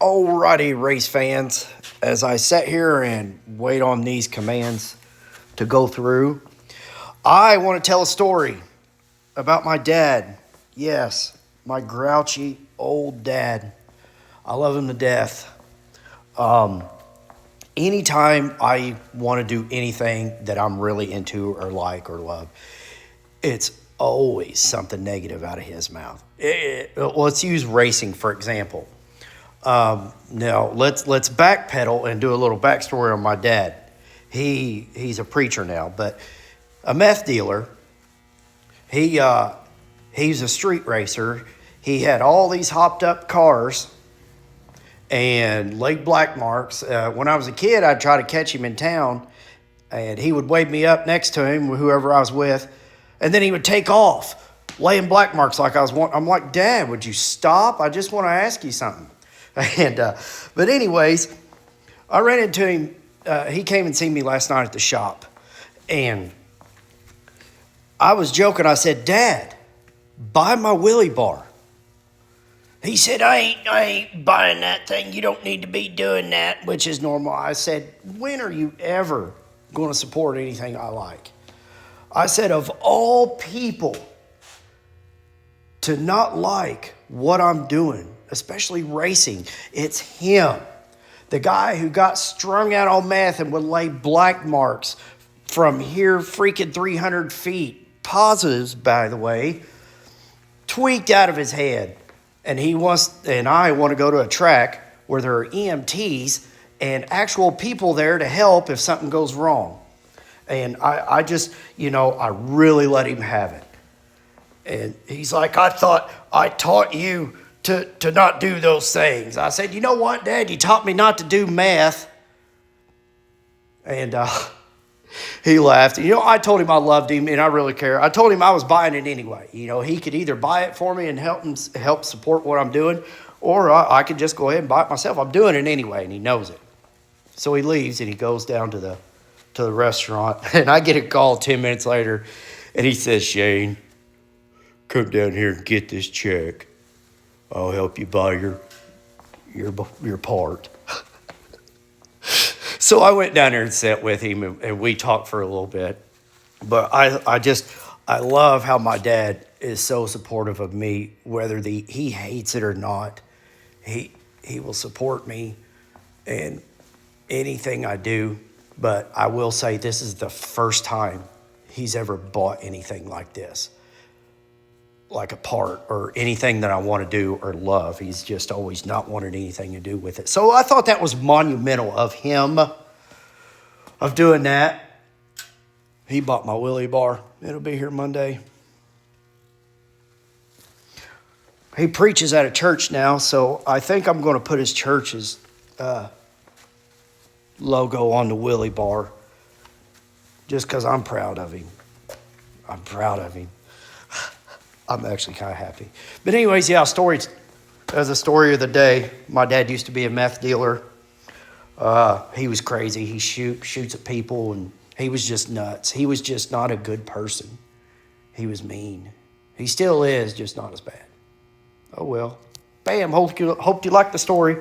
Alrighty, race fans, as I sit here and wait on these commands to go through, I want to tell a story about my dad. Yes, my grouchy old dad. I love him to death. Anytime I want to do anything that I'm really into or like or love, it's always something negative out of his mouth. Let's use racing, for example. Now let's backpedal and do a little backstory on my dad. He's a preacher now, but a meth dealer. He's a street racer. He had all these hopped up cars and leg black marks. When I was a kid, I'd try to catch him in town, and he would wave me up next to him, whoever I was with, and then he would take off, laying black marks like I was. I'm like, Dad, would you stop? I just want to ask you something. And but anyways, I ran into him. He came and seen me last night at the shop, and I was joking. I said, Dad, buy my wheelie bar. He said, I ain't buying that thing. You don't need to be doing that, which is normal. I said, when are you ever going to support anything I like? I said, of all people to not like what I'm doing, especially racing, it's him. The guy who got strung out on meth and would lay black marks from here freaking 300 feet. Positives, by the way, tweaked out of his head. And I want to go to a track where there are EMTs and actual people there to help if something goes wrong. And I just, I really let him have it. And he's like, I thought I taught you to not do those things. I said, you know what, Dad? You taught me not to do meth. And he laughed. I told him I loved him, and I really care. I told him I was buying it anyway. He could either buy it for me and help support what I'm doing, or I could just go ahead and buy it myself. I'm doing it anyway, and he knows it. So he leaves, and he goes down to the restaurant, and I get a call 10 minutes later, and he says, Shane, come down here and get this check. I'll help you buy your part. So I went down there and sat with him, and we talked for a little bit. But I love how my dad is so supportive of me, whether he hates it or not. He will support me in anything I do. But I will say this is the first time he's ever bought anything like this, like a part or anything that I want to do or love. He's just always not wanted anything to do with it. So I thought that was monumental of him, of doing that. He bought my wheelie bar. It'll be here Monday. He preaches at a church now, so I think I'm going to put his church's logo on the wheelie bar just because I'm proud of him. I'm proud of him. I'm actually kind of happy. But anyways, yeah, as a story of the day, my dad used to be a meth dealer. He was crazy. He shoots at people, and he was just nuts. He was just not a good person. He was mean. He still is, just not as bad. Oh, well. Bam. Hope you liked the story.